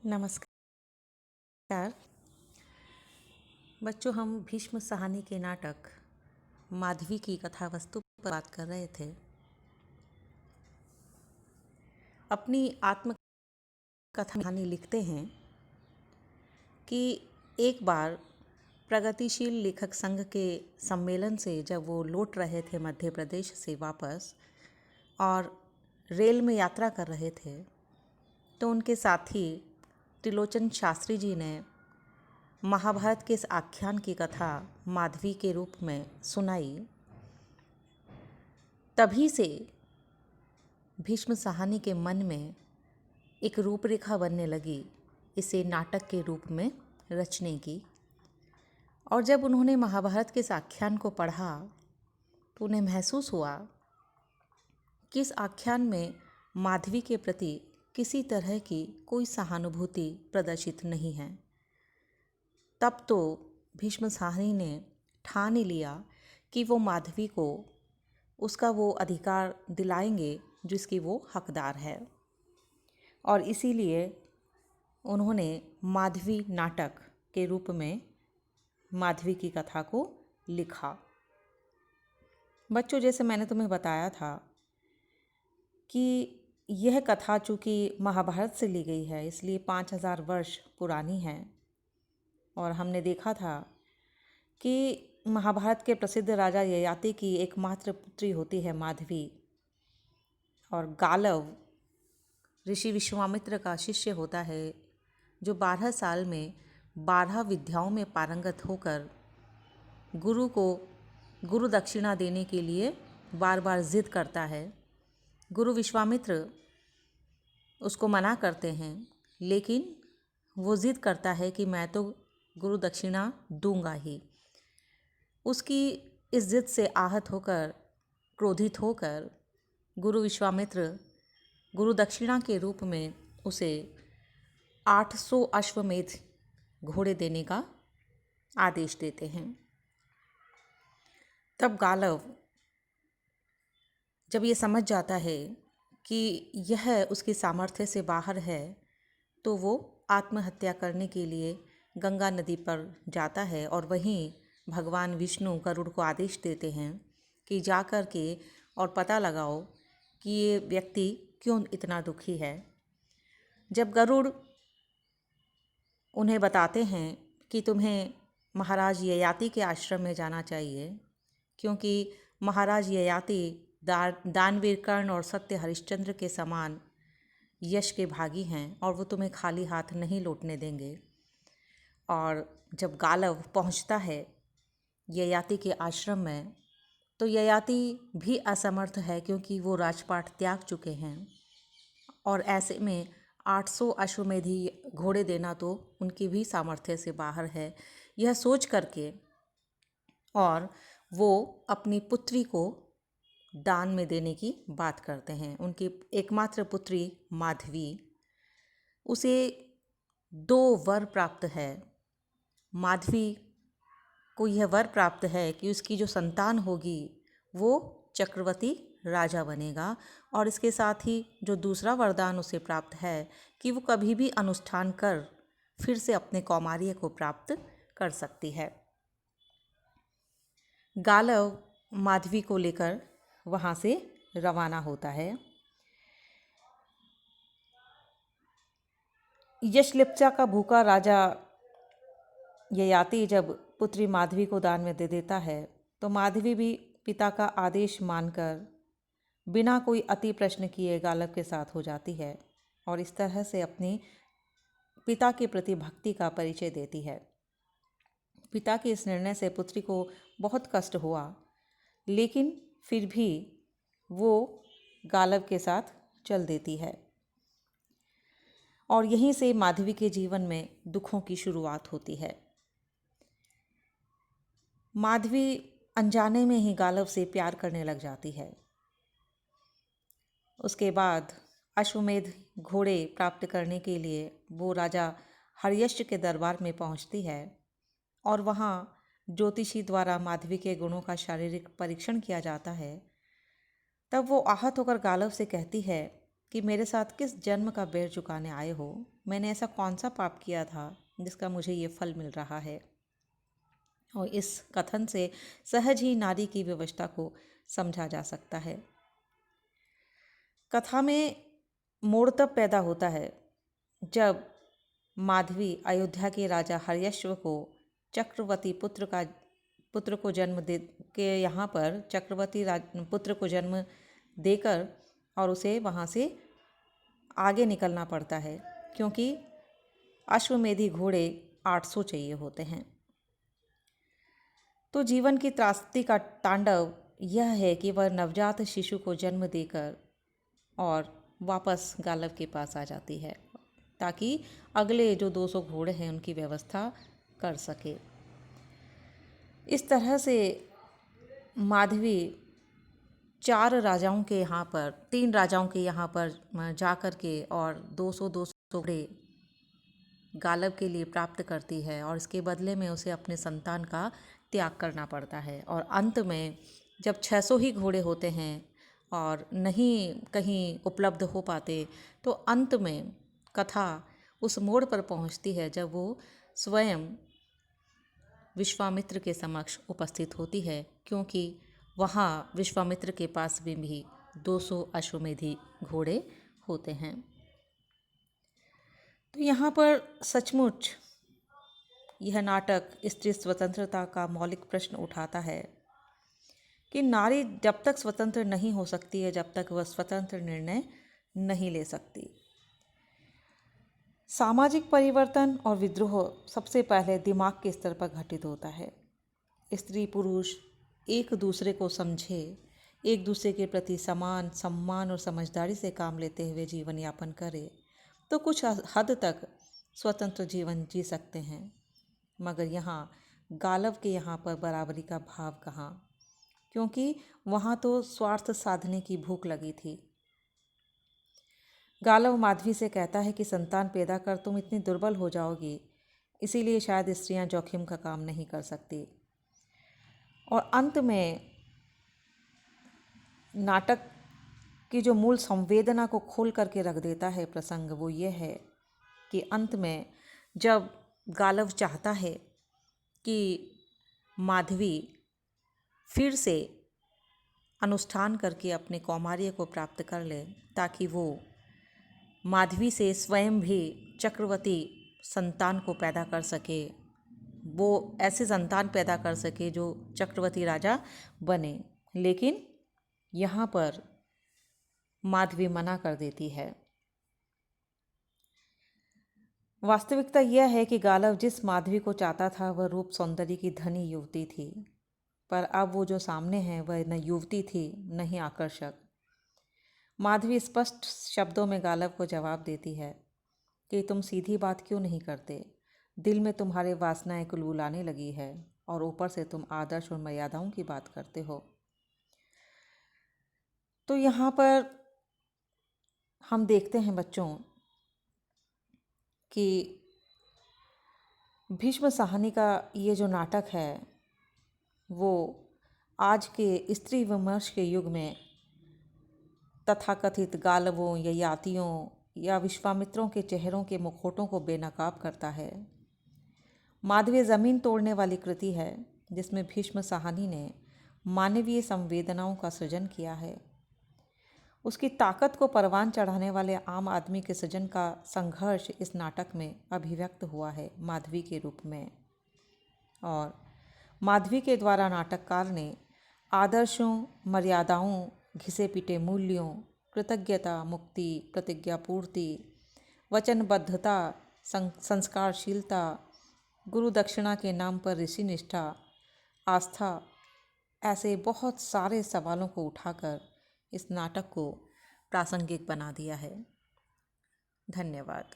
नमस्कार बच्चों। हम भीष्म साहनी के नाटक माधवी की कथा वस्तु पर बात कर रहे थे। अपनी आत्मकथा कहानी लिखते हैं कि एक बार प्रगतिशील लेखक संघ के सम्मेलन से जब वो लौट रहे थे मध्य प्रदेश से वापस और रेल में यात्रा कर रहे थे, तो उनके साथी त्रिलोचन शास्त्री जी ने महाभारत के इस आख्यान की कथा माधवी के रूप में सुनाई। तभी से भीष्म साहनी के मन में एक रूपरेखा बनने लगी इसे नाटक के रूप में रचने की। और जब उन्होंने महाभारत के इस आख्यान को पढ़ा तो उन्हें महसूस हुआ कि इस आख्यान में माधवी के प्रति किसी तरह की कोई सहानुभूति प्रदर्शित नहीं है। तब तो भीष्म साहनी ने ठान ही लिया कि वो माधवी को उसका वो अधिकार दिलाएंगे जिसकी वो हकदार है, और इसीलिए उन्होंने माधवी नाटक के रूप में माधवी की कथा को लिखा। बच्चों, जैसे मैंने तुम्हें बताया था कि यह कथा चूँकि महाभारत से ली गई है, इसलिए 5000 वर्ष पुरानी है। और हमने देखा था कि महाभारत के प्रसिद्ध राजा ययाति की एकमात्र पुत्री होती है माधवी, और गालव ऋषि विश्वामित्र का शिष्य होता है जो 12 साल में 12 विद्याओं में पारंगत होकर गुरु को गुरु दक्षिणा देने के लिए बार बार जिद करता है। गुरु विश्वामित्र उसको मना करते हैं, लेकिन वो जिद करता है कि मैं तो गुरु दक्षिणा दूंगा ही। उसकी इस जिद से आहत होकर, क्रोधित होकर गुरु विश्वामित्र गुरु दक्षिणा के रूप में उसे 800 अश्वमेध घोड़े देने का आदेश देते हैं। तब गालव जब ये समझ जाता है कि यह उसकी सामर्थ्य से बाहर है, तो वो आत्महत्या करने के लिए गंगा नदी पर जाता है। और वहीं भगवान विष्णु गरुड़ को आदेश देते हैं कि जा कर के और पता लगाओ कि ये व्यक्ति क्यों इतना दुखी है। जब गरुड़ उन्हें बताते हैं कि तुम्हें महाराज ययाति के आश्रम में जाना चाहिए, क्योंकि महाराज ययाति दानवीर कर्ण और सत्य हरिश्चंद्र के समान यश के भागी हैं और वो तुम्हें खाली हाथ नहीं लौटने देंगे। और जब गालव पहुंचता है ययाति के आश्रम में, तो ययाति भी असमर्थ है, क्योंकि वो राजपाट त्याग चुके हैं, और ऐसे में 800 अश्वमेधी घोड़े देना तो उनकी भी सामर्थ्य से बाहर है। यह सोच करके और वो अपनी पुत्री को दान में देने की बात करते हैं। उनकी एकमात्र पुत्री माधवी, उसे 2 वर प्राप्त है। माधवी को यह वर प्राप्त है कि उसकी जो संतान होगी वो चक्रवर्ती राजा बनेगा, और इसके साथ ही जो दूसरा वरदान उसे प्राप्त है कि वो कभी भी अनुष्ठान कर फिर से अपने कौमार्य को प्राप्त कर सकती है। गालव माधवी को लेकर वहाँ से रवाना होता है। यशलिप्सा का भूखा राजा ययाति जब पुत्री माधवी को दान में दे देता है, तो माधवी भी पिता का आदेश मानकर बिना कोई अति प्रश्न किए गालव के साथ हो जाती है, और इस तरह से अपनी पिता के प्रति भक्ति का परिचय देती है। पिता के इस निर्णय से पुत्री को बहुत कष्ट हुआ, लेकिन फिर भी वो गालव के साथ चल देती है, और यहीं से माधवी के जीवन में दुखों की शुरुआत होती है। माधवी अनजाने में ही गालव से प्यार करने लग जाती है। उसके बाद अश्वमेध घोड़े प्राप्त करने के लिए वो राजा हर्यश्व के दरबार में पहुंचती है, और वहाँ ज्योतिषी द्वारा माधवी के गुणों का शारीरिक परीक्षण किया जाता है। तब वो आहत होकर गालव से कहती है कि मेरे साथ किस जन्म का बैर चुकाने आए हो। मैंने ऐसा कौन सा पाप किया था जिसका मुझे ये फल मिल रहा है। और इस कथन से सहज ही नारी की विवशता को समझा जा सकता है। कथा में मोड़ तब पैदा होता है जब माधवी अयोध्या के राजा हर्यश्व को चक्रवर्ती पुत्र को जन्म दे के यहाँ पर पुत्र को जन्म देकर और उसे वहाँ से आगे निकलना पड़ता है, क्योंकि अश्वमेधी घोड़े 800 चाहिए होते हैं। तो जीवन की त्रासदी का तांडव यह है कि वह नवजात शिशु को जन्म देकर और वापस गालव के पास आ जाती है, ताकि अगले जो 200 घोड़े हैं उनकी व्यवस्था कर सके। इस तरह से माधवी 3 राजाओं के यहाँ पर जा कर के और 200 घोड़े गालव के लिए प्राप्त करती है, और इसके बदले में उसे अपने संतान का त्याग करना पड़ता है। और अंत में जब 600 ही घोड़े होते हैं और नहीं कहीं उपलब्ध हो पाते, तो अंत में कथा उस मोड़ पर पहुंचती है जब वो स्वयं विश्वामित्र के समक्ष उपस्थित होती है, क्योंकि वहाँ विश्वामित्र के पास भी 200 अश्वमेधी घोड़े होते हैं। तो यहाँ पर सचमुच यह नाटक स्त्री स्वतंत्रता का मौलिक प्रश्न उठाता है कि नारी जब तक स्वतंत्र नहीं हो सकती है, जब तक वह स्वतंत्र निर्णय नहीं ले सकती। सामाजिक परिवर्तन और विद्रोह सबसे पहले दिमाग के स्तर पर घटित होता है। स्त्री पुरुष एक दूसरे को समझे, एक दूसरे के प्रति समान सम्मान और समझदारी से काम लेते हुए जीवन यापन करे, तो कुछ हद तक स्वतंत्र जीवन जी सकते हैं। मगर यहाँ गालव के यहाँ पर बराबरी का भाव कहाँ, क्योंकि वहाँ तो स्वार्थ साधने की भूख लगी थी। गालव माधवी से कहता है कि संतान पैदा कर तुम इतनी दुर्बल हो जाओगी, इसीलिए शायद स्त्रियां जोखिम का काम नहीं कर सकती। और अंत में नाटक की जो मूल संवेदना को खोल करके रख देता है प्रसंग, वो ये है कि अंत में जब गालव चाहता है कि माधवी फिर से अनुष्ठान करके अपने कौमार्य को प्राप्त कर ले, ताकि वो माधवी से स्वयं भी चक्रवर्ती संतान को पैदा कर सके, वो ऐसे संतान पैदा कर सके जो चक्रवर्ती राजा बने। लेकिन यहाँ पर माधवी मना कर देती है। वास्तविकता यह है कि गालव जिस माधवी को चाहता था वह रूप सौंदर्य की धनी युवती थी, पर अब वो जो सामने है वह न युवती थी न ही आकर्षक। माधवी स्पष्ट शब्दों में गालव को जवाब देती है कि तुम सीधी बात क्यों नहीं करते, दिल में तुम्हारे वासनाएं कुलबुलाने लगी है और ऊपर से तुम आदर्श और मर्यादाओं की बात करते हो। तो यहाँ पर हम देखते हैं बच्चों कि भीष्म साहनी का ये जो नाटक है वो आज के स्त्री विमर्श के युग में तथाकथित गालवों या यातियों या विश्वामित्रों के चेहरों के मुखौटों को बेनकाब करता है। माधवी ज़मीन तोड़ने वाली कृति है जिसमें भीष्म साहनी ने मानवीय संवेदनाओं का सृजन किया है। उसकी ताकत को परवान चढ़ाने वाले आम आदमी के सृजन का संघर्ष इस नाटक में अभिव्यक्त हुआ है माधवी के रूप में। और माधवी के द्वारा नाटककार ने आदर्शों, मर्यादाओं, घिसे पिटे मूल्यों, कृतज्ञता, मुक्ति, प्रतिज्ञा पूर्ति, वचनबद्धता, संस्कारशीलता, गुरु दक्षिणा के नाम पर ऋषि निष्ठा, आस्था, ऐसे बहुत सारे सवालों को उठाकर इस नाटक को प्रासंगिक बना दिया है। धन्यवाद।